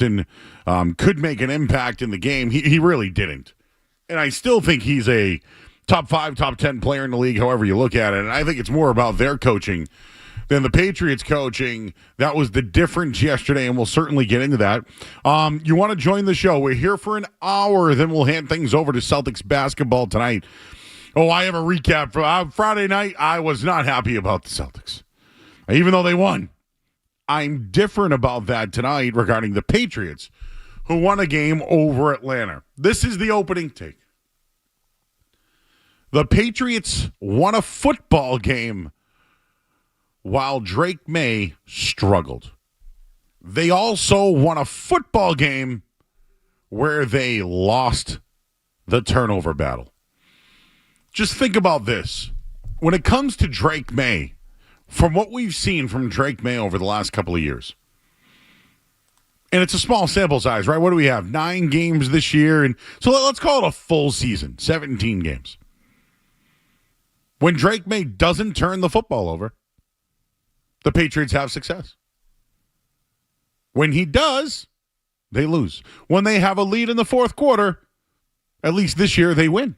and could make an impact in the game. He really didn't. And I still think he's a top 5, top 10 player in the league, however you look at it. And I think it's more about their coaching than the Patriots coaching. That was the difference yesterday, and we'll certainly get into that. You want to join the show? We're here for an hour, then we'll hand things over to Celtics basketball tonight. Oh, I have a recap for Friday night. I was not happy about the Celtics, even though they won. I'm different about that tonight regarding the Patriots, who won a game over Atlanta. This is the opening take. The Patriots won a football game while Drake May struggled. They also won a football game where they lost the turnover battle. Just think about this. When it comes to Drake May, from what we've seen from Drake May over the last couple of years, and it's a small sample size, right? What do we have? 9 games this year. And so let's call it a full season, 17 games. When Drake May doesn't turn the football over, the Patriots have success. When he does, they lose. When they have a lead in the fourth quarter, at least this year, they win.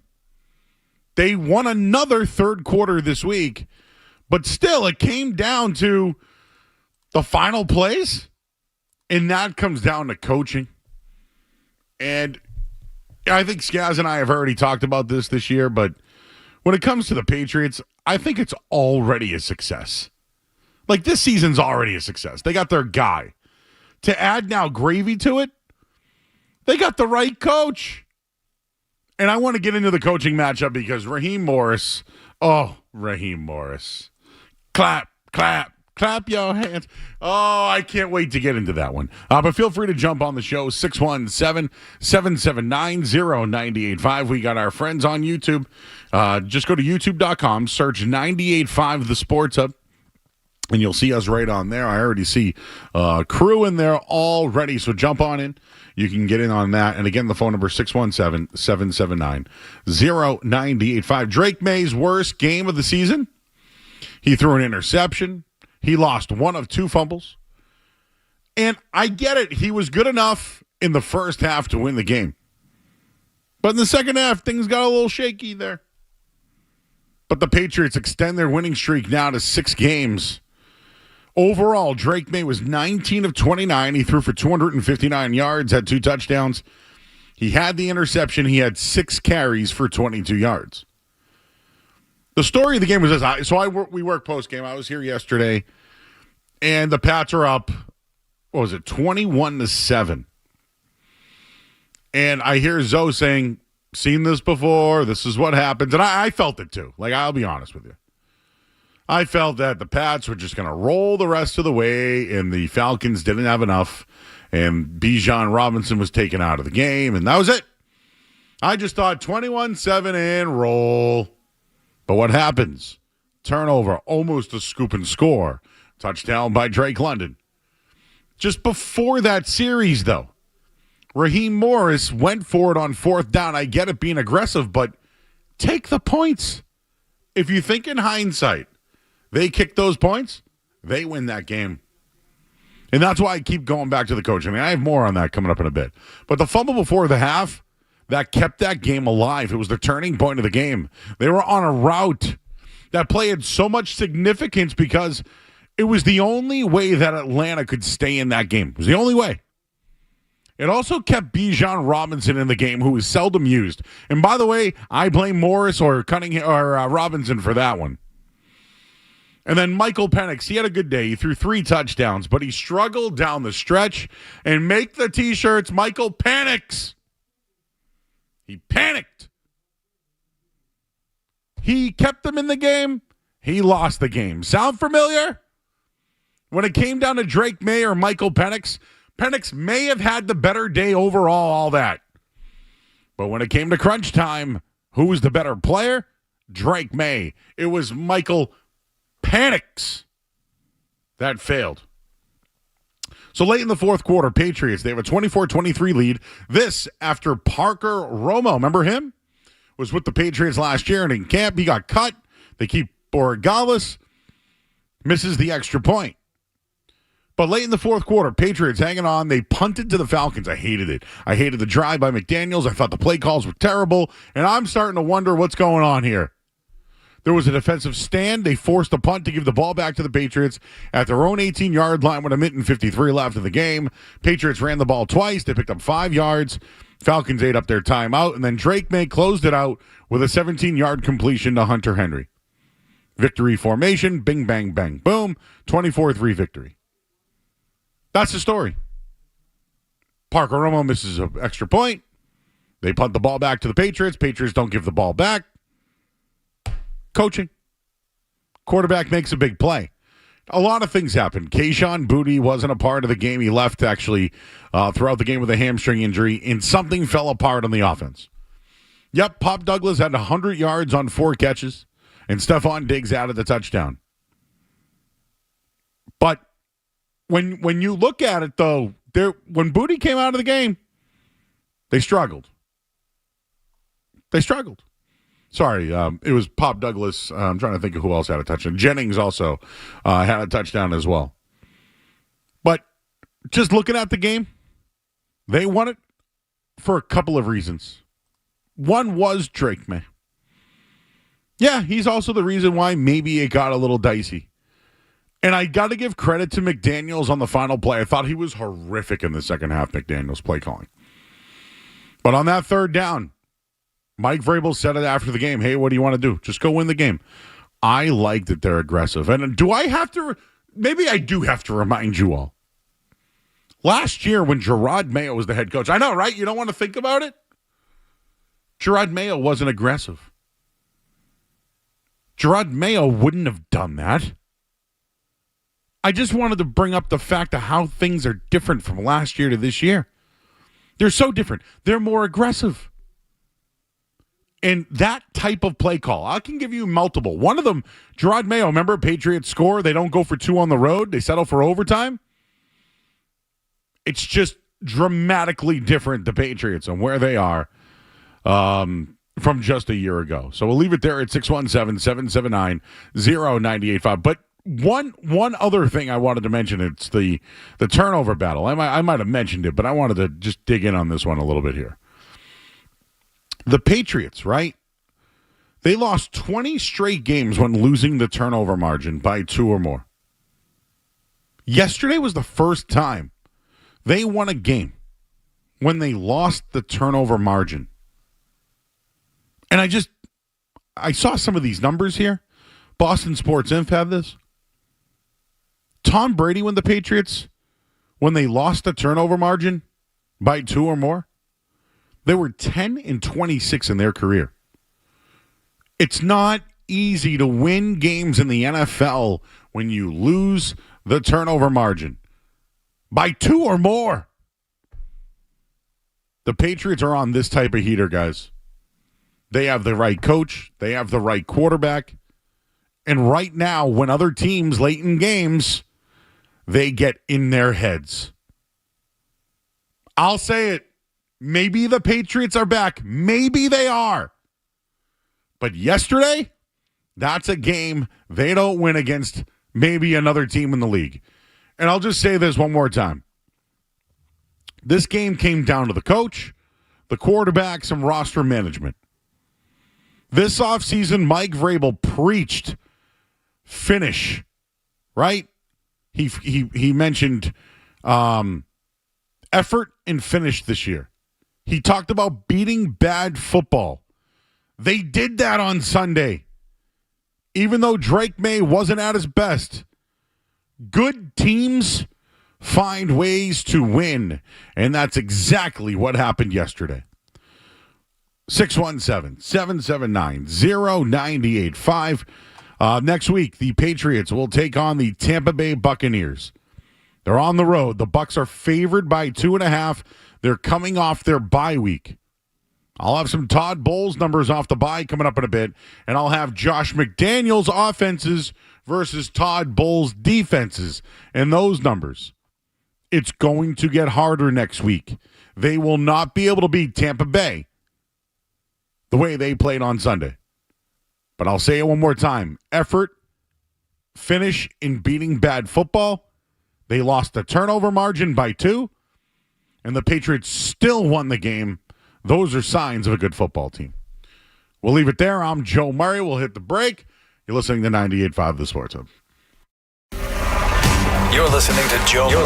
They won another third quarter this week, but still it came down to the final plays, and that comes down to coaching. And I think Skaz and I have already talked about this year, but when it comes to the Patriots, I think it's already a success. Like, this season's already a success. They got their guy. To add now gravy to it, they got the right coach. And I want to get into the coaching matchup because Raheem Morris, clap, clap, clap your hands. Oh, I can't wait to get into that one. But feel free to jump on the show, 617-779-0985. We got our friends on YouTube. Just go to youtube.com, search 98.5 The Sports Hub, and you'll see us right on there. I already see crew in there already, so jump on in. You can get in on that. And again, the phone number 617-779-0985. Drake May's worst game of the season. He threw an interception. He lost 1 of 2 fumbles. And I get it. He was good enough in the first half to win the game. But in the second half, things got a little shaky there. But the Patriots extend their winning streak now to 6 games. Overall, Drake May was 19 of 29. He threw for 259 yards, had 2 touchdowns. He had the interception. He had 6 carries for 22 yards. The story of the game was this. We worked post-game. I was here yesterday, and the Pats are up, 21-7. And I hear Zoe saying, seen this before, this is what happens. And I felt it too. Like, I'll be honest with you. I felt that the Pats were just going to roll the rest of the way, and the Falcons didn't have enough, and Bijan Robinson was taken out of the game, and that was it. I just thought 21-7 and roll. But what happens? Turnover, almost a scoop and score. Touchdown by Drake London. Just before that series, though, Raheem Morris went for it on 4th down. I get it being aggressive, but take the points. If you think in hindsight, they kick those points, they win that game. And that's why I keep going back to the coach. I mean, I have more on that coming up in a bit. But the fumble before the half, that kept that game alive. It was the turning point of the game. They were on a route. That play had so much significance because it was the only way that Atlanta could stay in that game. It was the only way. It also kept Bijan Robinson in the game, who was seldom used. And by the way, I blame Morris or Cunningham or Robinson for that one. And then Michael Penix, he had a good day. He threw 3 touchdowns, but he struggled down the stretch. And make the T-shirts, Michael Penix. He panicked. He kept them in the game. He lost the game. Sound familiar? When it came down to Drake May or Michael Penix, Penix may have had the better day overall, all that. But when it came to crunch time, who was the better player? Drake May. It was Michael Penix that failed. So late in the fourth quarter, Patriots, they have a 24-23 lead. This after Parker Romo, remember him? Was with the Patriots last year, and in camp, he got cut. They keep Borregales, misses the extra point. But late in the fourth quarter, Patriots hanging on. They punted to the Falcons. I hated it. I hated the drive by McDaniels. I thought the play calls were terrible. And I'm starting to wonder what's going on here. There was a defensive stand. They forced a punt to give the ball back to the Patriots at their own 18-yard line with a minute and 53 left in the game. Patriots ran the ball twice. They picked up 5 yards. Falcons ate up their timeout. And then Drake May closed it out with a 17-yard completion to Hunter Henry. Victory formation. Bing, bang, bang, boom. 24-3 victory. That's the story. Parker Romo misses an extra point. They punt the ball back to the Patriots. Patriots don't give the ball back. Coaching. Quarterback makes a big play. A lot of things happened. Kayshon Boutte wasn't a part of the game. He left, actually, throughout the game with a hamstring injury, and something fell apart on the offense. Yep, Pop Douglas had 100 yards on 4 catches, and Stephon Diggs added the touchdown. But when you look at it, though, when Boutte came out of the game, they struggled. Sorry, it was Pop Douglas. I'm trying to think of who else had a touchdown. Jennings also had a touchdown as well. But just looking at the game, they won it for a couple of reasons. One was Drake May. Yeah, he's also the reason why maybe it got a little dicey. And I got to give credit to McDaniels on the final play. I thought he was horrific in the second half, McDaniels' play calling. But on that third down, Mike Vrabel said it after the game. Hey, what do you want to do? Just go win the game. I like that they're aggressive. And do I have to? Maybe I do have to remind you all. Last year when Gerard Mayo was the head coach. I know, right? You don't want to think about it? Gerard Mayo wasn't aggressive. Gerard Mayo wouldn't have done that. I just wanted to bring up the fact of how things are different from last year to this year. They're so different. They're more aggressive. And that type of play call, I can give you multiple. One of them, Gerard Mayo, remember Patriots score? They don't go for 2 on the road. They settle for overtime. It's just dramatically different, the Patriots, and where they are from just a year ago. So we'll leave it there at 617-779-0985. But one other thing I wanted to mention, it's the turnover battle. I might have mentioned it, but I wanted to just dig in on this one a little bit here. The Patriots, right? They lost 20 straight games when losing the turnover margin by 2 or more. Yesterday was the first time they won a game when they lost the turnover margin. And I saw some of these numbers here. Boston Sports Inf had this. Tom Brady, when the Patriots, when they lost the turnover margin by 2 or more, they were 10-26 in their career. It's not easy to win games in the NFL when you lose the turnover margin by 2 or more. The Patriots are on this type of heater, guys. They have the right coach. They have the right quarterback. And right now, when other teams late in games, they get in their heads. I'll say it. Maybe the Patriots are back. Maybe they are. But yesterday, that's a game they don't win against maybe another team in the league. And I'll just say this one more time. This game came down to the coach, the quarterback, some roster management. This offseason, Mike Vrabel preached finish, right? He mentioned effort and finish this year. He talked about beating bad football. They did that on Sunday. Even though Drake May wasn't at his best, good teams find ways to win, and that's exactly what happened yesterday. 617-779-0985. Next week, the Patriots will take on the Tampa Bay Buccaneers. They're on the road. The Bucs are favored by 2.5. They're coming off their bye week. I'll have some Todd Bowles numbers off the bye coming up in a bit, and I'll have Josh McDaniels offenses versus Todd Bowles defenses and those numbers. It's going to get harder next week. They will not be able to beat Tampa Bay the way they played on Sunday. But I'll say it one more time. Effort, finish in beating bad football. They lost the turnover margin by 2, and the Patriots still won the game. Those are signs of a good football team. We'll leave it there. I'm Joe Murray. We'll hit the break. You're listening to 98.5 The Sports Hub. You're listening to Joe Murray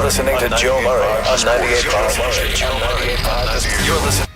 on 98.5. You're listening.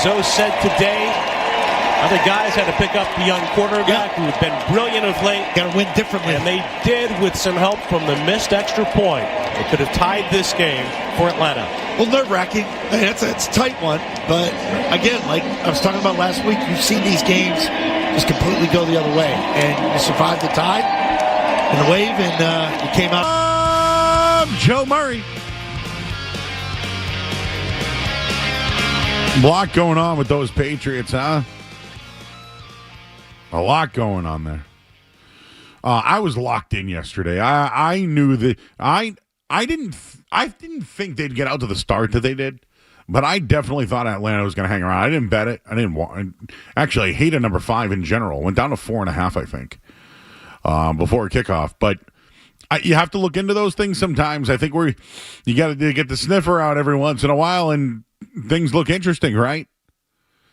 Zoe said today, other guys had to pick up the young quarterback who had been brilliant of late. Got to win differently. And they did with some help from the missed extra point. They could have tied this game for Atlanta. Well, nerve-wracking. It's a tight one. But, again, like I was talking about last week, you've seen these games just completely go the other way. And you survived the tide and the wave, and you came out. Joe Murray. A lot going on with those Patriots, huh? A lot going on there. I was locked in yesterday. I knew that I didn't think they'd get out to the start that they did, but I definitely thought Atlanta was going to hang around. I didn't bet it. I didn't want. Actually, I hated number 5 in general. Went down to 4.5, I think, before kickoff. But you have to look into those things sometimes. I think you got to get the sniffer out every once in a while, and things look interesting, right?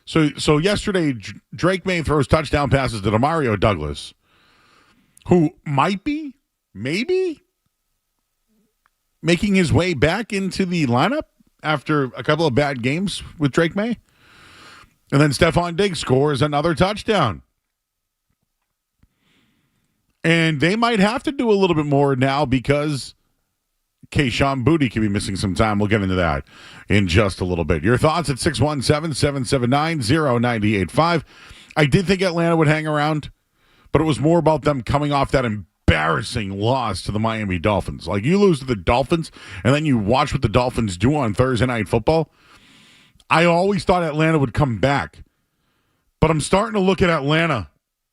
So yesterday, Drake May throws touchdown passes to Demario Douglas, who might be, maybe, making his way back into the lineup after a couple of bad games with Drake May. And then Stephon Diggs scores another touchdown. And they might have to do a little bit more now because Kayshon Boutte could be missing some time. We'll get into that in just a little bit. Your thoughts at 617-779-0985. I did think Atlanta would hang around, but it was more about them coming off that embarrassing loss to the Miami Dolphins. Like, you lose to the Dolphins, and then you watch what the Dolphins do on Thursday Night Football. I always thought Atlanta would come back, but I'm starting to look at Atlanta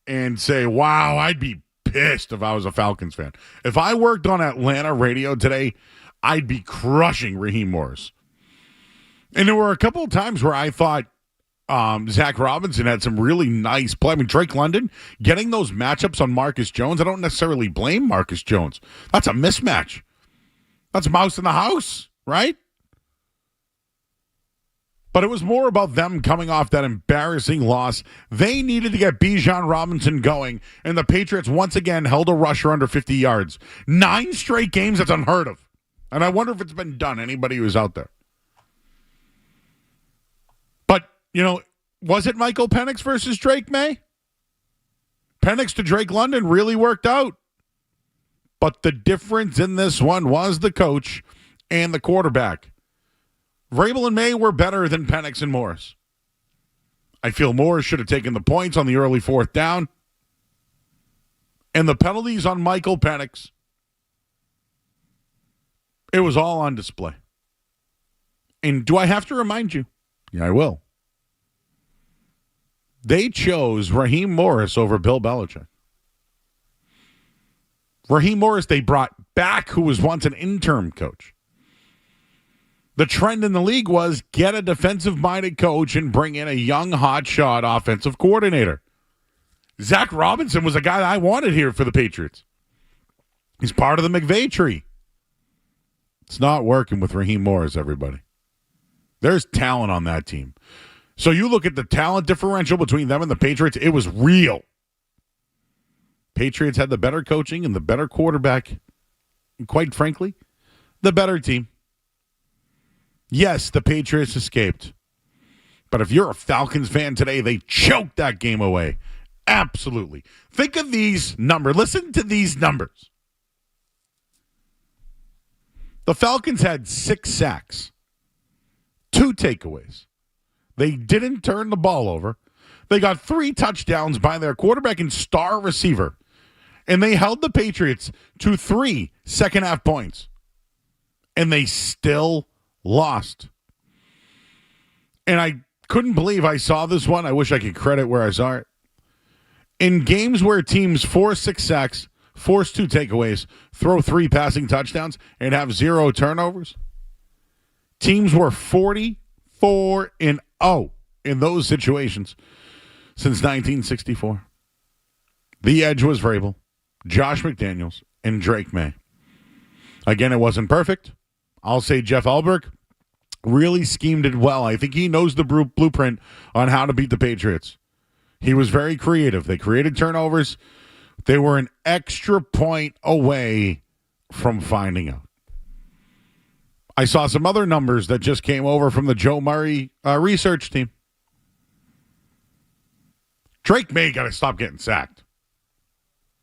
and say, wow, I'd be pissed if I was a Falcons fan. If I worked on Atlanta radio today, I'd be crushing Raheem Morris. And there were a couple of times where I thought Zach Robinson had some really nice play. I mean, Drake London, getting those matchups on Marcus Jones, I don't necessarily blame Marcus Jones. That's a mismatch. That's mouse in the house, right? But it was more about them coming off that embarrassing loss. They needed to get Bijan Robinson going, and the Patriots once again held a rusher under 50 yards. 9 straight games, that's unheard of. And I wonder if it's been done, anybody who's out there. But, was it Michael Penix versus Drake May? Penix to Drake London really worked out. But the difference in this one was the coach and the quarterback. Vrabel and May were better than Penix and Morris. I feel Morris should have taken the points on the early 4th down. And the penalties on Michael Penix, it was all on display. And do I have to remind you? Yeah, I will. They chose Raheem Morris over Bill Belichick. Raheem Morris they brought back, who was once an interim coach. The trend in the league was get a defensive-minded coach and bring in a young, hotshot offensive coordinator. Zach Robinson was a guy that I wanted here for the Patriots. He's part of the McVay tree. It's not working with Raheem Morris, everybody. There's talent on that team. So you look at the talent differential between them and the Patriots, it was real. Patriots had the better coaching and the better quarterback. And quite frankly, the better team. Yes, the Patriots escaped. But if you're a Falcons fan today, they choked that game away. Absolutely. Think of these numbers. Listen to these numbers. The Falcons had 6 sacks, 2 takeaways. They didn't turn the ball over. They got 3 touchdowns by their quarterback and star receiver. And they held the Patriots to 3 second-half points. And they still lost. And I couldn't believe I saw this one. I wish I could credit where I saw it. In games where teams force 6 sacks, force 2 takeaways, throw 3 passing touchdowns, and have 0 turnovers, teams were 44-0 in those situations since 1964. The edge was Vrabel, Josh McDaniels, and Drake May. Again, it wasn't perfect. I'll say Jeff Ulbrich really schemed it well. I think he knows the blueprint on how to beat the Patriots. He was very creative. They created turnovers. They were an extra point away from finding out. I saw some other numbers that just came over from the Joe Murray research team. Drake May got to stop getting sacked.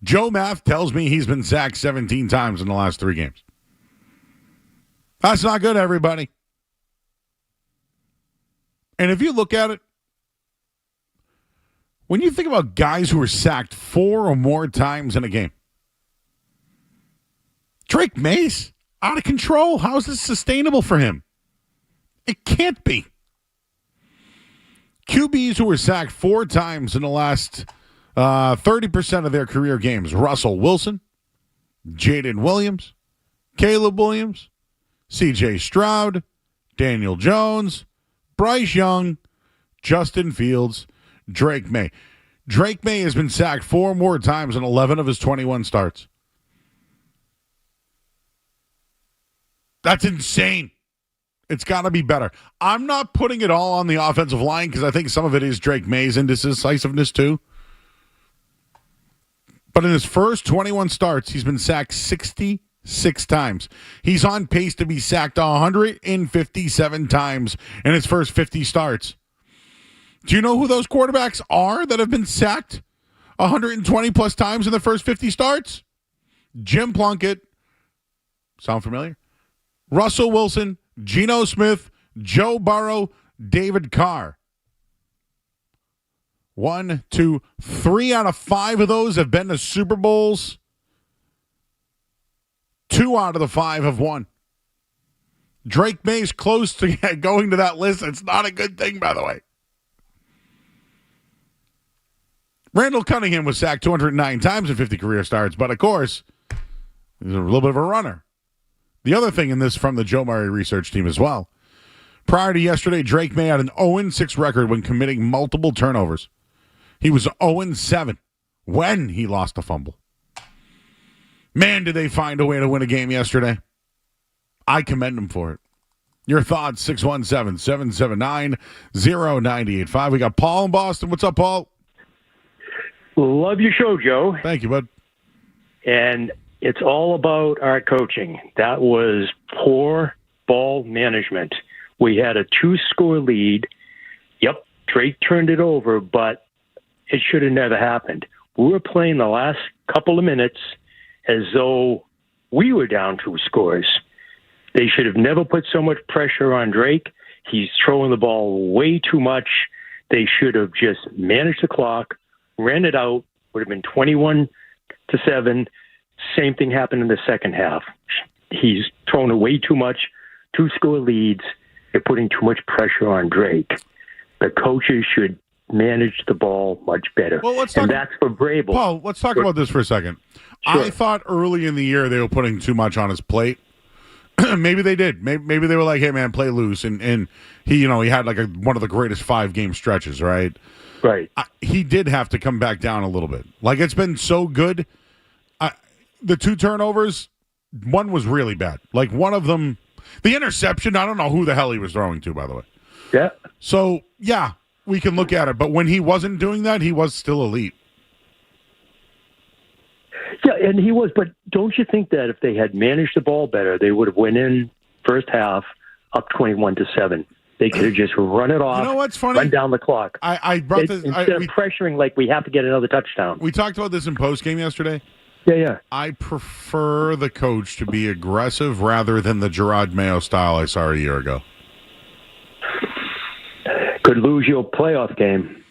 Joe Math tells me he's been sacked 17 times in the last 3 games. That's not good, everybody. And if you look at it, when you think about guys who are sacked 4 or more times in a game, Drake May's out of control. How is this sustainable for him? It can't be. QBs who were sacked 4 times in the last 30% of their career games: Russell Wilson, Jaden Williams, Caleb Williams, C.J. Stroud, Daniel Jones, Bryce Young, Justin Fields, Drake May. Drake May has been sacked 4 more times in 11 of his 21 starts. That's insane. It's got to be better. I'm not putting it all on the offensive line because I think some of it is Drake May's indecisiveness too. But in his first 21 starts, he's been sacked 66 times. He's on pace to be sacked 157 times in his first 50 starts. Do you know who those quarterbacks are that have been sacked 120 plus times in the first 50 starts? Jim Plunkett. Sound familiar? Russell Wilson, Geno Smith, Joe Burrow, David Carr. 1, 2, 3 out of 5 of those have been to Super Bowls. 2 out of the 5 have won. Drake May's close to going to that list. It's not a good thing, by the way. Randall Cunningham was sacked 209 times in 50 career starts, but of course, he's a little bit of a runner. The other thing in this from the Joe Murray research team as well. Prior to yesterday, Drake May had an 0-6 record when committing multiple turnovers. He was 0-7 when he lost a fumble. Man, did they find a way to win a game yesterday. I commend them for it. Your thoughts, 617-779-0985. We got Paul in Boston. What's up, Paul? Love your show, Joe. Thank you, bud. And it's all about our coaching. That was poor ball management. We had a 2-score lead. Yep, Drake turned it over, but it should have never happened. We were playing the last couple of minutes as though we were down 2 scores. They should have never put so much pressure on Drake. He's throwing the ball way too much. They should have just managed the clock, ran it out, would have been 21-7. Same thing happened in the second half. He's thrown away too much, 2-score leads. They're putting too much pressure on Drake. The coaches should manage the ball much better. Well, and that's for Vrabel. Paul, let's talk about this for a second. Sure. I thought early in the year they were putting too much on his plate. Maybe they did. Maybe they were like, "Hey, man, play loose." And he, he had like one of the greatest 5-game stretches, right? Right. He did have to come back down a little bit. Like, it's been so good. The 2 turnovers, one was really bad. Like, one of them, the interception, I don't know who the hell he was throwing to, by the way. Yeah. So, yeah, we can look at it. But when he wasn't doing that, he was still elite. Yeah, and he was. But don't you think that if they had managed the ball better, they would have went in first half up 21-7? They could have just run it off. You know what's funny? Run down the clock. I brought this instead of pressuring like we have to get another touchdown. We talked about this in postgame yesterday. Yeah. I prefer the coach to be aggressive rather than the Gerard Mayo style I saw a year ago. Could lose your playoff game.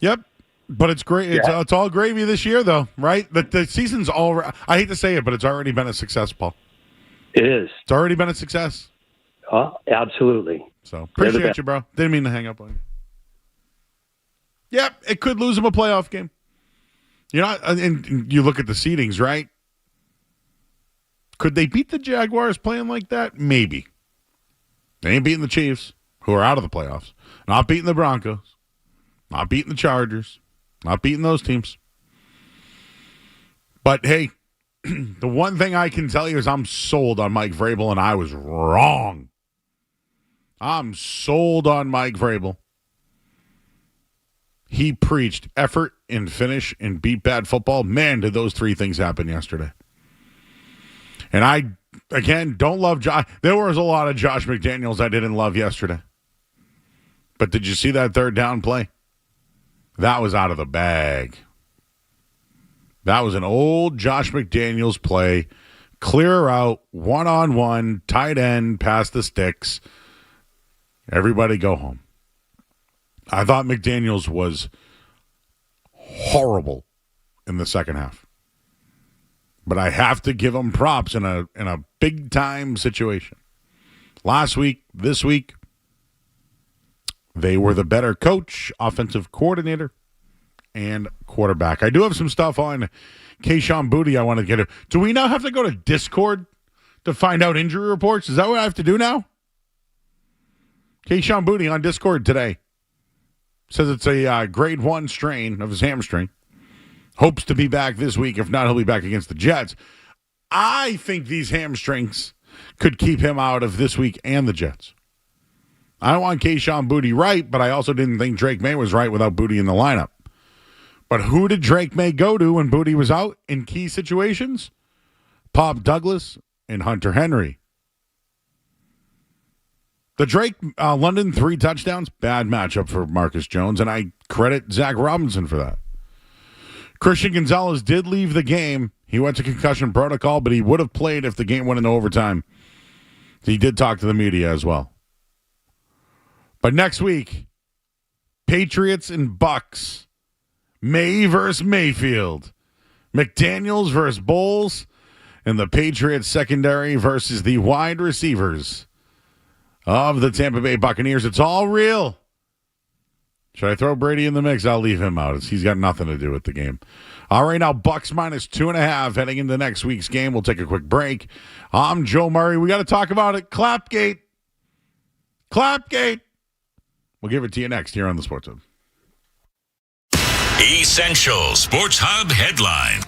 Yep. But it's great. Yeah. It's all gravy this year, though, right? The season's all. I hate to say it, but it's already been a success, Paul. It is. It's already been a success. Absolutely. So appreciate you, bro. Didn't mean to hang up on you. Yep, it could lose them a playoff game. And you look at the seedings, right? Could they beat the Jaguars playing like that? Maybe. They ain't beating the Chiefs, who are out of the playoffs. Not beating the Broncos. Not beating the Chargers. Not beating those teams. But, hey, the one thing I can tell you is I'm sold on Mike Vrabel, and I was wrong. I'm sold on Mike Vrabel. He preached effort and finish and beat bad football. Man, did those 3 things happen yesterday. And I, again, don't love Josh. There was a lot of Josh McDaniels I didn't love yesterday. But did you see that 3rd down play? That was out of the bag. That was an old Josh McDaniels play. Clear out, one-on-one, tight end, past the sticks. Everybody go home. I thought McDaniels was horrible in the second half. But I have to give him props in a big-time situation. Last week, this week, they were the better coach, offensive coordinator, and quarterback. I do have some stuff on Kayshon Boutte I want to get to. Do we now have to go to Discord to find out injury reports? Is that what I have to do now? Kayshon Boutte on Discord today says it's a grade 1 strain of his hamstring. Hopes to be back this week. If not, he'll be back against the Jets. I think these hamstrings could keep him out of this week and the Jets. I don't want Kayshon Boutte right, but I also didn't think Drake May was right without Boutte in the lineup. But who did Drake May go to when Boutte was out in key situations? Pop Douglas and Hunter Henry. The Drake London 3 touchdowns, bad matchup for Marcus Jones, and I credit Zach Robinson for that. Christian Gonzalez did leave the game. He went to concussion protocol, but he would have played if the game went into overtime. He did talk to the media as well. But next week, Patriots and Bucks. May versus Mayfield. McDaniels versus Bowles. And the Patriots secondary versus the wide receivers of the Tampa Bay Buccaneers. It's all real. Should I throw Brady in the mix? I'll leave him out. He's got nothing to do with the game. All right, now Bucks minus 2.5 heading into next week's game. We'll take a quick break. I'm Joe Murray. We got to talk about it. Clapgate. Clapgate. We'll give it to you next here on the Sports Hub. Essential Sports Hub headline.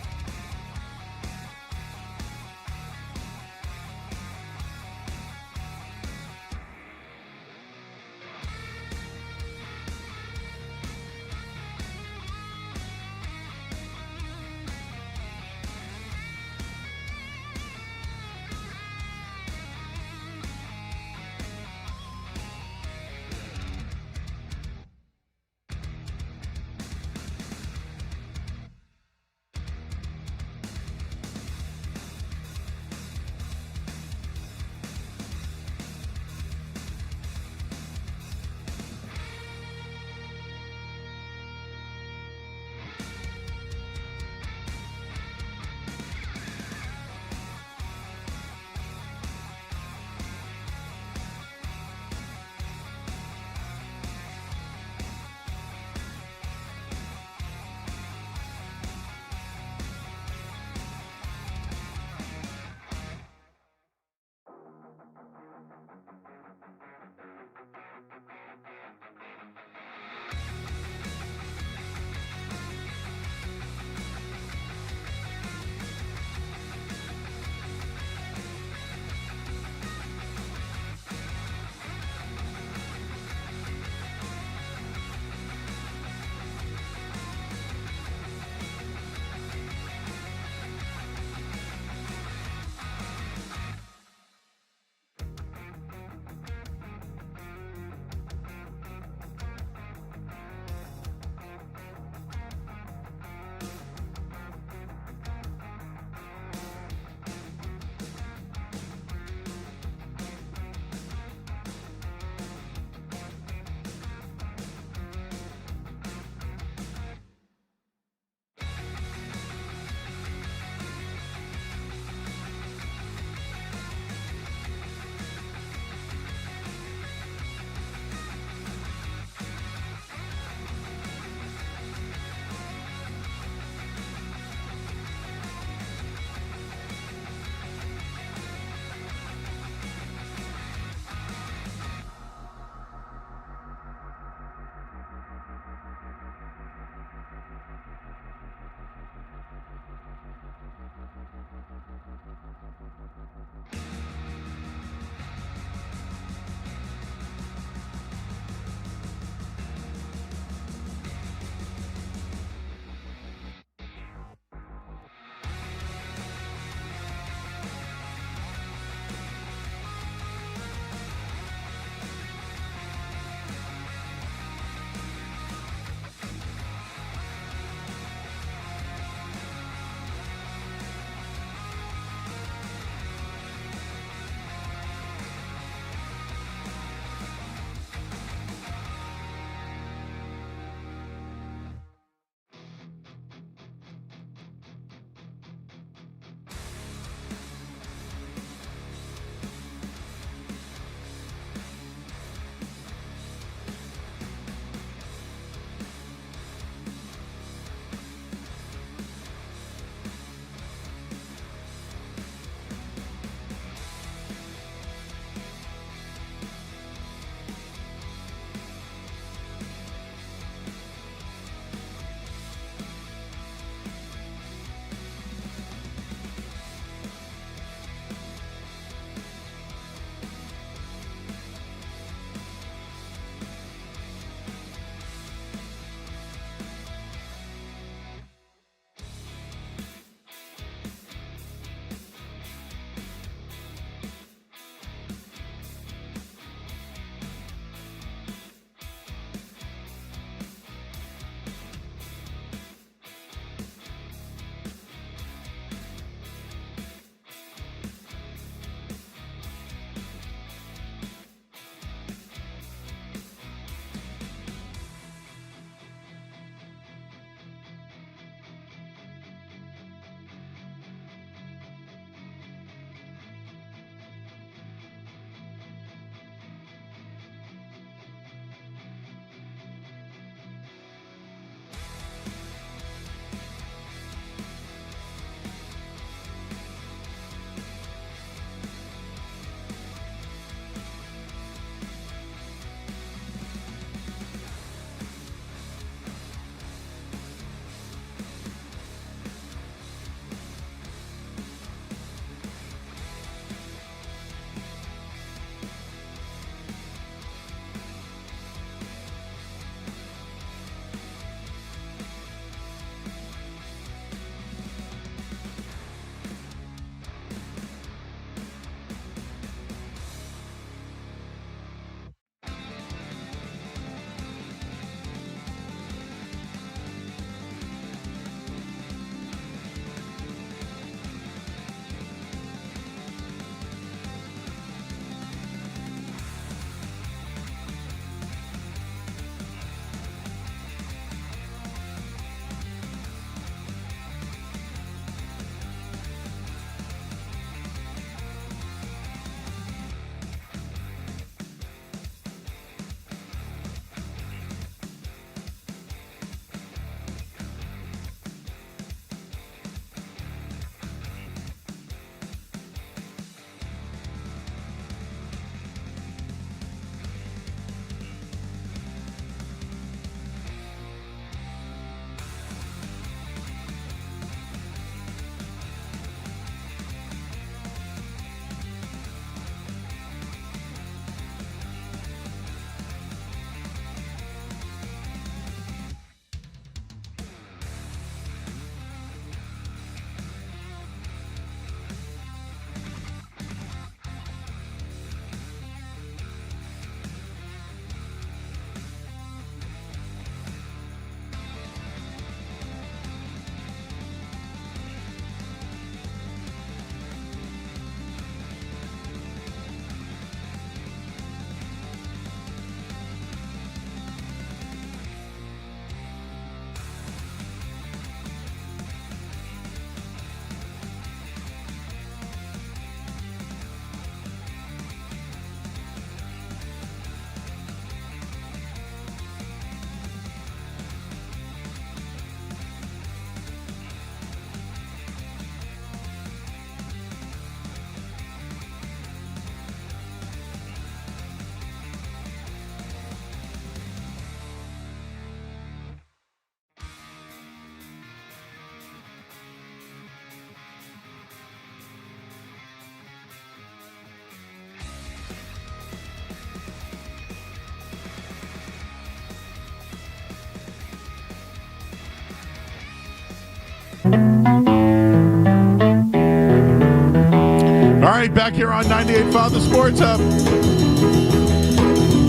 back here on 98.5 The Sports Hub.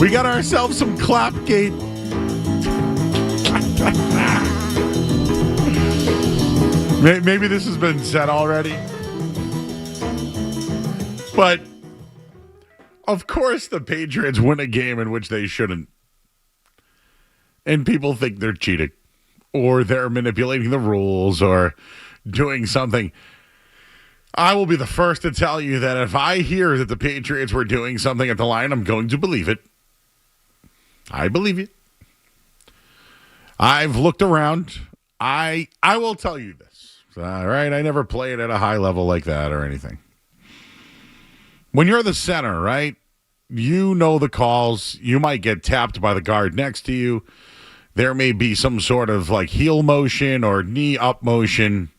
We got ourselves some Clapgate. Maybe this has been said already. But, of course, the Patriots win a game in which they shouldn't. And people think they're cheating. Or they're manipulating the rules or doing something. I will be the first to tell you that if I hear that the Patriots were doing something at the line, I'm going to believe it. I believe it. I've looked around. I will tell you this. All right, I never played at a high level like that or anything. When you're the center, right, you know the calls. You might get tapped by the guard next to you. There may be some sort of like heel motion or knee up motion.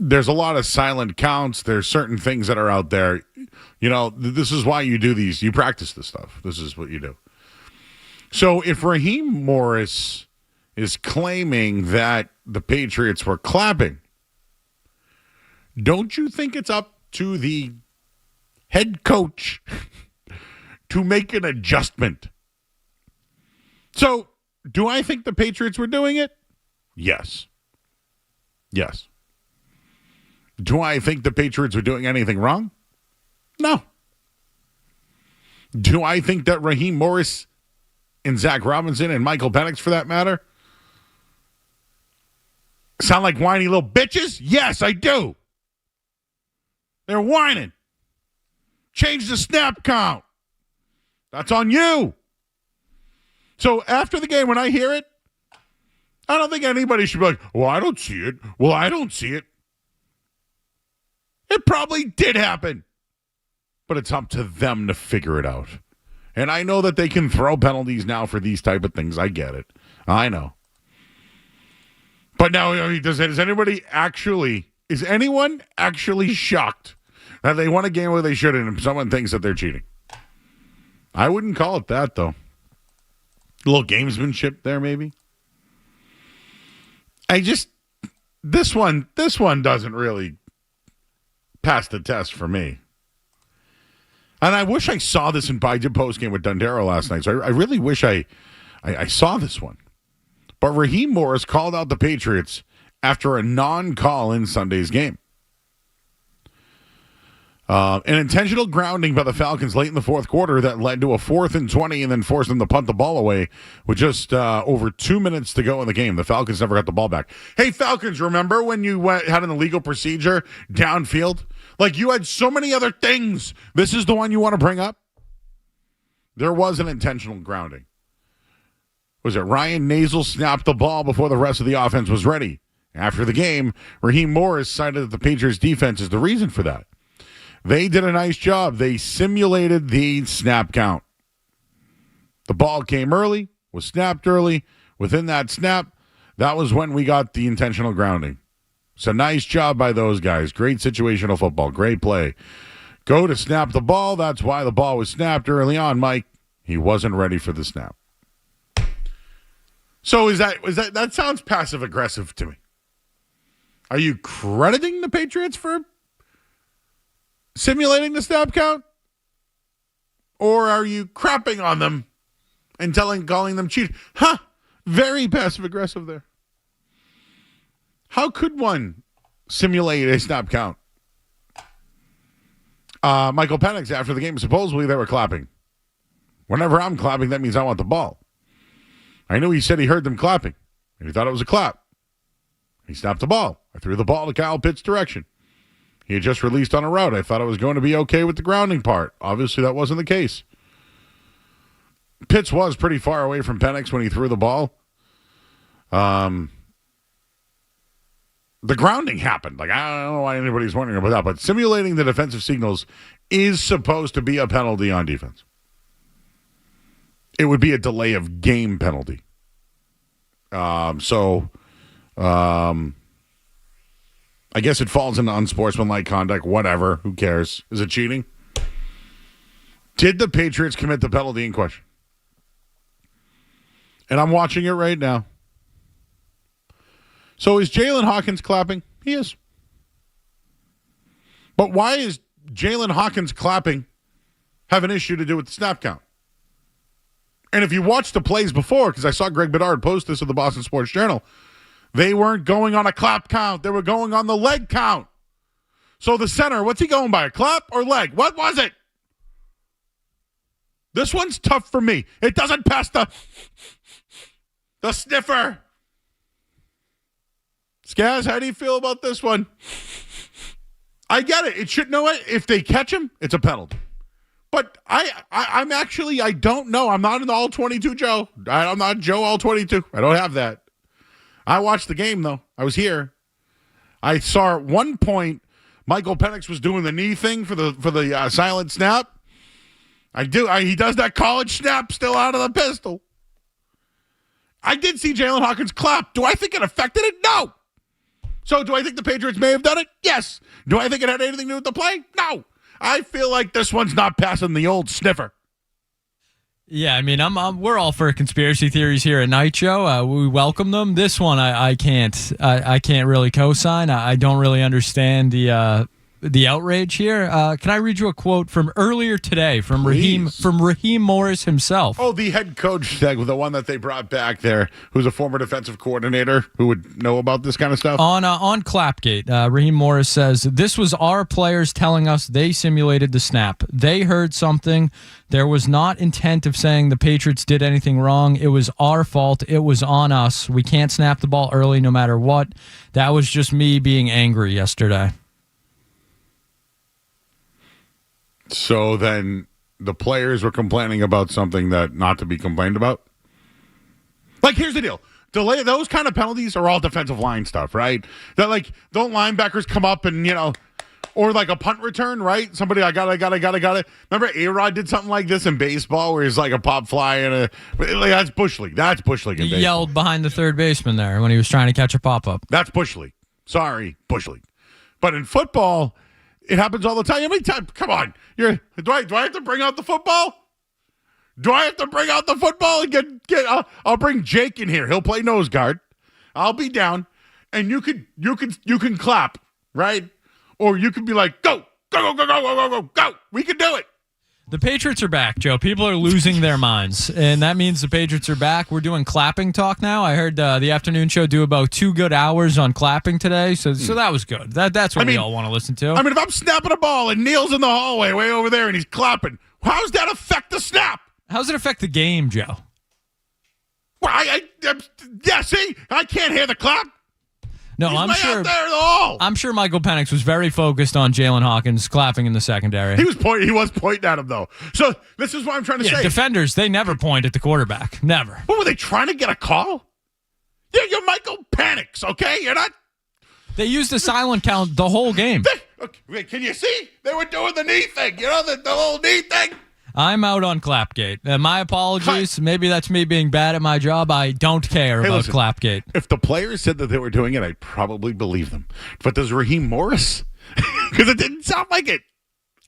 There's a lot of silent counts. There's certain things that are out there. You know, this is why you do these. You practice this stuff. This is what you do. So if Raheem Morris is claiming that the Patriots were clapping, don't you think it's up to the head coach to make an adjustment? So, do I think the Patriots were doing it? Yes. Yes. Do I think the Patriots were doing anything wrong? No. Do I think that Raheem Morris and Zach Robinson and Michael Penix, for that matter, sound like whiny little bitches? Yes, I do. They're whining. Change the snap count. That's on you. So after the game, when I hear it, I don't think anybody should be like, well, I don't see it. Well, I don't see it. It probably did happen. But it's up to them to figure it out. And I know that they can throw penalties now for these type of things. I get it. I know. But now, is anyone actually shocked that they won a game where they shouldn't and someone thinks that they're cheating? I wouldn't call it that, though. A little gamesmanship there, maybe. This one doesn't really pass the test for me. And I wish I saw this I did postgame with Dundero last night, so I really wish I saw this one. But Raheem Morris called out the Patriots after a non-call in Sunday's game. An intentional grounding by the Falcons late in the fourth quarter that led to a 4th and 20 and then forced them to punt the ball away with just over 2 minutes to go in the game. The Falcons never got the ball back. Hey, Falcons, remember when you had an illegal procedure downfield? Like, you had so many other things. This is the one you want to bring up? There was an intentional grounding. Was it Ryan Nazel snapped the ball before the rest of the offense was ready? After the game, Raheem Morris cited that the Patriots' defense is the reason for that. They did a nice job. They simulated the snap count. The ball came early, was snapped early. Within that snap, that was when we got the intentional grounding. So nice job by those guys. Great situational football. Great play. Go to snap the ball. That's why the ball was snapped early on, Mike. He wasn't ready for the snap. So that sounds passive aggressive to me. Are you crediting the Patriots for simulating the snap count? Or are you crapping on them and calling them cheat? Very passive aggressive there. How could one simulate a snap count? Michael Penix, after the game, supposedly they were clapping. Whenever I'm clapping, that means I want the ball. I knew he said he heard them clapping, and he thought it was a clap. He snapped the ball. I threw the ball to Kyle Pitts' direction. He had just released on a route. I thought it was going to be okay with the grounding part. Obviously, that wasn't the case. Pitts was pretty far away from Penix when he threw the ball. The grounding happened. Like, I don't know why anybody's wondering about that, but simulating the defensive signals is supposed to be a penalty on defense. It would be a delay of game penalty. I guess it falls into unsportsmanlike conduct, whatever. Who cares? Is it cheating? Did the Patriots commit the penalty in question? And I'm watching it right now. So is Jalen Hawkins clapping? He is. But why is Jalen Hawkins clapping have an issue to do with the snap count? And if you watched the plays before, because I saw Greg Bedard post this in the Boston Sports Journal, they weren't going on a clap count. They were going on the leg count. So the center, what's he going by, a clap or leg? What was it? This one's tough for me. It doesn't pass the sniffer. Skaz, how do you feel about this one? I get it. It should know it. If they catch him, it's a penalty. But I'm actually, I don't know. I'm not an all 22 Joe. I'm not Joe all 22. I don't have that. I watched the game, though. I was here. I saw at one point Michael Penix was doing the knee thing for the silent snap. He does that college snap still out of the pistol. I did see Jalen Hawkins clap. Do I think it affected it? No. So do I think the Patriots may have done it? Yes. Do I think it had anything to do with the play? No. I feel like this one's not passing the old sniffer. Yeah, I mean, we're all for conspiracy theories here at Night Show. We welcome them. This one, I can't really co-sign. I don't really understand the outrage here. Can I read you a quote from earlier today from Raheem Morris himself? Oh, the head coach, the one that they brought back there, who's a former defensive coordinator who would know about this kind of stuff. On Clapgate, Raheem Morris says, "This was our players telling us they simulated the snap. They heard something. There was not intent of saying the Patriots did anything wrong. It was our fault. It was on us. We can't snap the ball early no matter what. That was just me being angry yesterday." So then the players were complaining about something that not to be complained about? Like, here's the deal. Those kind of penalties are all defensive line stuff, right? That, like, don't linebackers come up and, or like a punt return, right? Somebody, I got it. Remember A-Rod did something like this in baseball where he's like a pop fly and that's Bush League. That's Bush League in baseball. He yelled behind the third baseman there when he was trying to catch a pop-up. That's Bush League. Sorry, Bush League. But in football, it happens all the time. How many times? Come on. Do I have to bring out the football? Do I have to bring out the football and I'll bring Jake in here. He'll play nose guard. I'll be down, and you can clap, right? Or you can be like, go. We can do it. The Patriots are back, Joe. People are losing their minds, and that means the Patriots are back. We're doing clapping talk now. I heard the afternoon show do about 2 good hours on clapping today, so that was good. That's what we all want to listen to. I mean, if I'm snapping a ball and Neil's in the hallway way over there and he's clapping, how does that affect the snap? How does it affect the game, Joe? Well, see, I can't hear the clap. No, I'm sure Michael Penix was very focused on Jalen Hawkins clapping in the secondary. He was pointing at him, though. So this is what I'm trying to say. Defenders, they never point at the quarterback. Never. What, were they trying to get a call? Yeah, you're Michael Penix, okay? You're not. They used the silent count the whole game. Okay, can you see? They were doing the knee thing. The whole knee thing. I'm out on Clapgate. My apologies. Hi. Maybe that's me being bad at my job. I don't care about Clapgate. If the players said that they were doing it, I'd probably believe them. But does Raheem Morris? Because it didn't sound like it.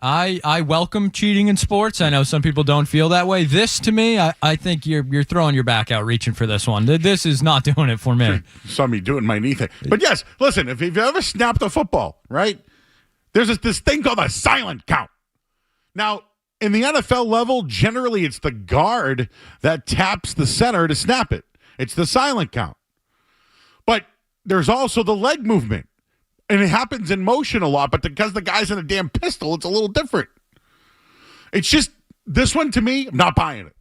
I welcome cheating in sports. I know some people don't feel that way. This, to me, I think you're throwing your back out reaching for this one. This is not doing it for me. You saw me doing my knee thing. But yes, listen, if you've ever snapped a football, right, there's this thing called a silent count. Now, in the NFL level, generally it's the guard that taps the center to snap it. It's the silent count. But there's also the leg movement. And it happens in motion a lot, but because the guy's in a damn pistol, it's a little different. It's just, this one to me, I'm not buying it.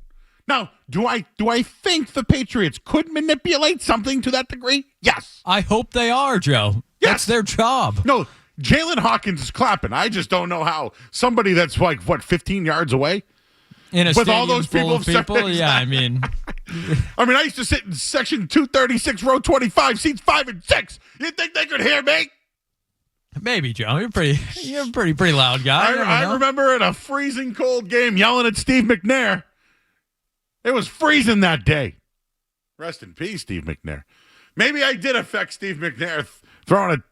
Now, do I think the Patriots could manipulate something to that degree? Yes. I hope they are, Joe. Yes. That's their job. No, Jalen Hawkins is clapping. I just don't know how somebody that's 15 yards away in a with all those people. Yeah, I mean, I used to sit in section 236, row 25, seats 5 and 6. You think they could hear me? Maybe, Joe. You're a pretty loud guy. I remember in a freezing cold game yelling at Steve McNair. It was freezing that day. Rest in peace, Steve McNair. Maybe I did affect Steve McNair throwing an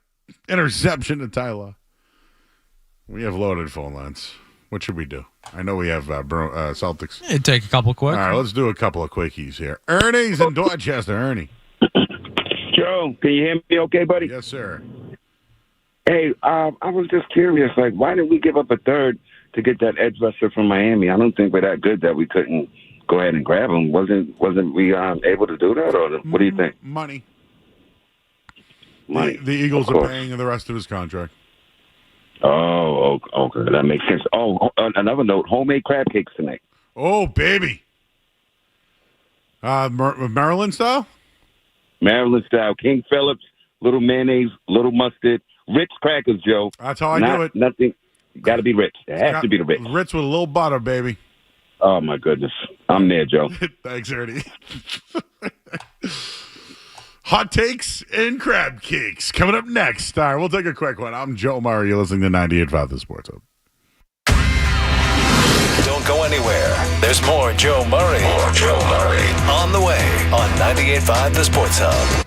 interception to Tyler. We have loaded phone lines. What should we do? I know we have Celtics. Yeah, take a couple quick. All right, let's do a couple of quickies here. Ernie's in Dorchester. Ernie. Joe, can you hear me okay, buddy? Yes, sir. Hey, I was just curious. Like, why did we give up a third to get that edge rusher from Miami? I don't think we're that good that we couldn't go ahead and grab him. Wasn't we able to do that, or what do you think? Money. Money. The Eagles are paying the rest of his contract. Oh, okay, that makes sense. Oh, another note: homemade crab cakes tonight. Oh, baby. Maryland style. Maryland style, King Phillips, little mayonnaise, little mustard, Ritz crackers, Joe. That's how I do it. Nothing. Got to be Ritz. It has to be the Ritz. Ritz with a little butter, baby. Oh my goodness, I'm there, Joe. Thanks, Ernie. Hot takes and crab cakes coming up next. All right, we'll take a quick one. I'm Joe Murray. You're listening to 98.5 The Sports Hub. Don't go anywhere. There's more Joe Murray. On the way on 98.5 The Sports Hub.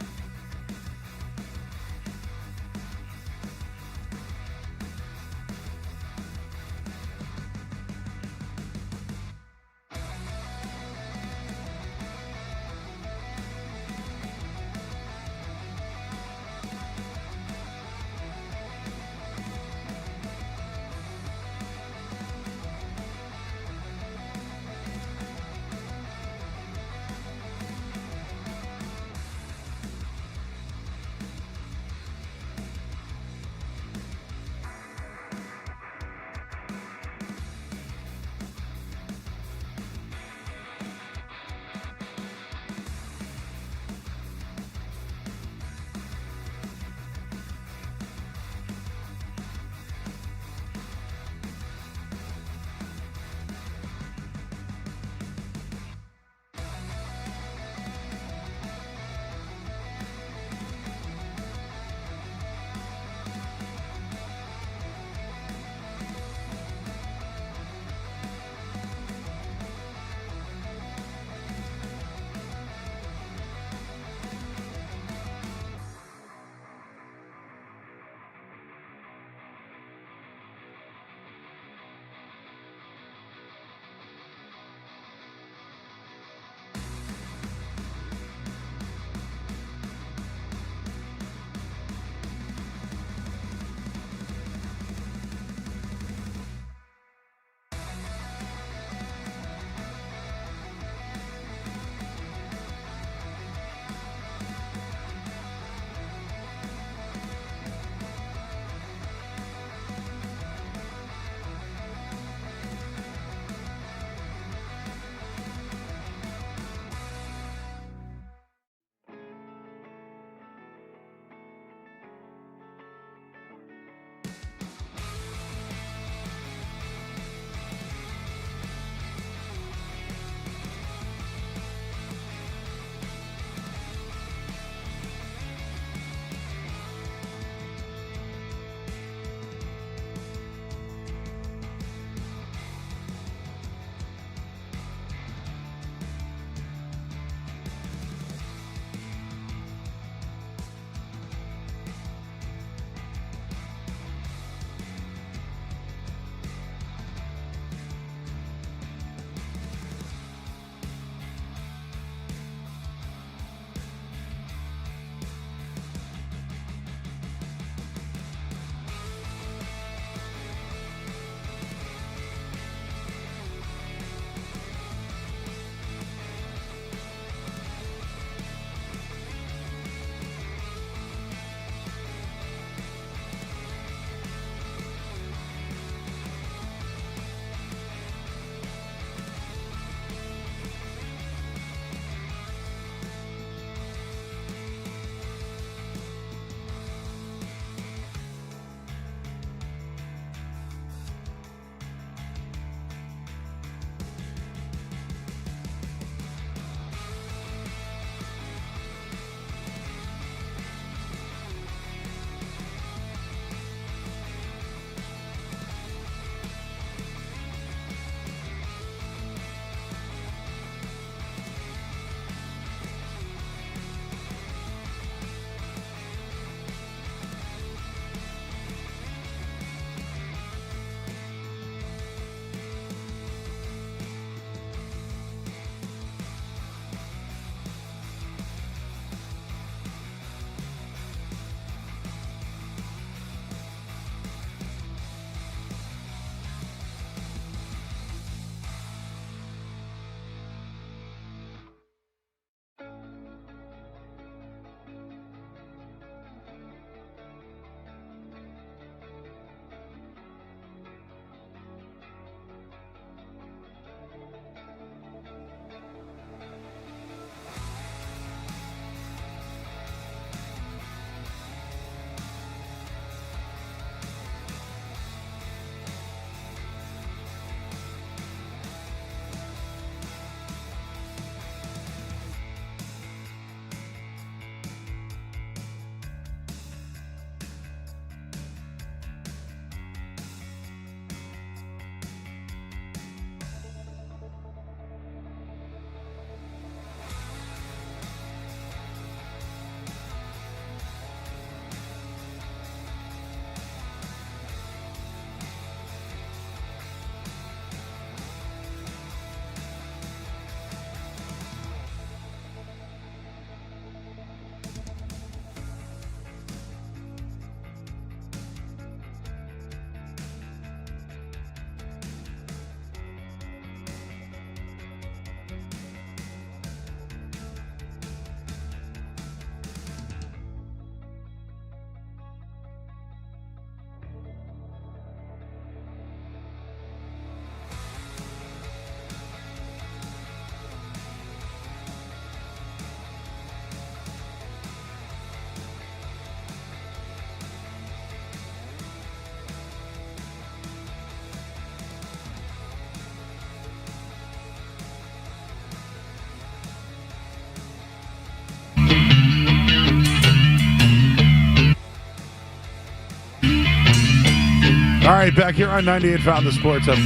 right, back here on 98.5 The Sports Hub.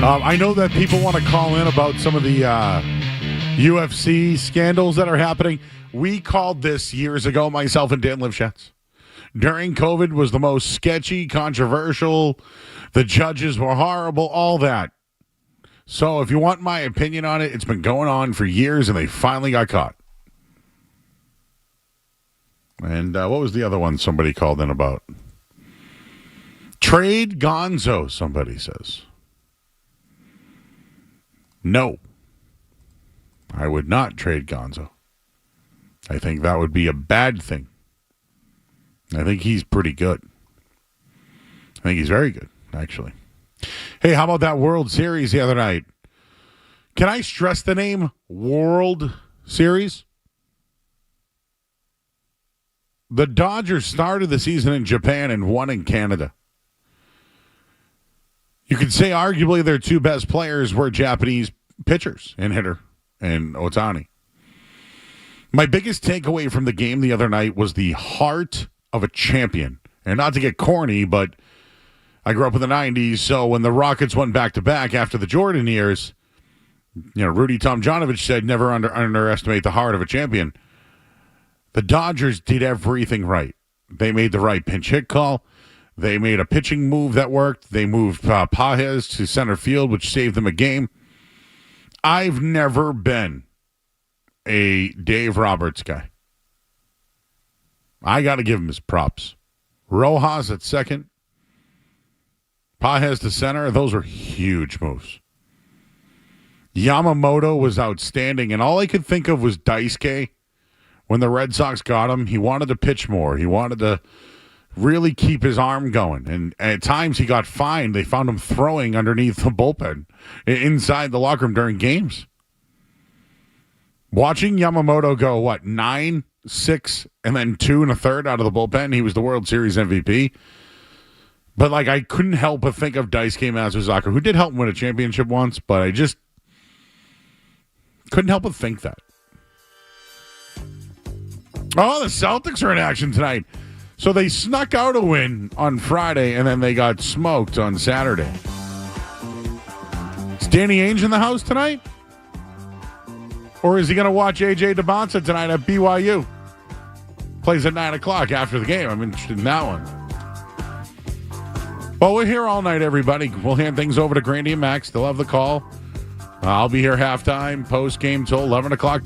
I know that people want to call in about some of the UFC scandals that are happening. We called this years ago, myself and Dan Lifshitz. During COVID was the most sketchy, controversial. The judges were horrible, all that. So if you want my opinion on it, it's been going on for years, and they finally got caught. And what was the other one somebody called in about? Trade Gonzo, somebody says. No. I would not trade Gonzo. I think that would be a bad thing. I think he's pretty good. I think he's very good, actually. Hey, how about that World Series the other night? Can I stress the name World Series? The Dodgers started the season in Japan and won in Canada. You could say arguably their two best players were Japanese pitchers and hitter and Ohtani. My biggest takeaway from the game the other night was the heart of a champion. And not to get corny, but I grew up in the 90s, so when the Rockets went back-to-back after the Jordan years, Rudy Tomjanovich said never underestimate the heart of a champion. The Dodgers did everything right. They made the right pinch hit call. They made a pitching move that worked. They moved Pages to center field, which saved them a game. I've never been a Dave Roberts guy. I got to give him his props. Rojas at second. Pages to center. Those were huge moves. Yamamoto was outstanding, and all I could think of was Daisuke. When the Red Sox got him, he wanted to pitch more. He wanted to really keep his arm going. And at times he got fined. They found him throwing underneath the bullpen inside the locker room during games. Watching Yamamoto go, 9, 6, and then 2 1/3 out of the bullpen, he was the World Series MVP. But, I couldn't help but think of Daisuke Matsuzaka, who did help him win a championship once, but I just couldn't help but think that. Oh, the Celtics are in action tonight. So they snuck out a win on Friday, and then they got smoked on Saturday. Is Danny Ainge in the house tonight? Or is he going to watch A.J. DeBonsa tonight at BYU? Plays at 9 o'clock after the game. I'm interested in that one. Well, we're here all night, everybody. We'll hand things over to Grandy and Max. They'll have the call. I'll be here halftime, post-game till 11 o'clock.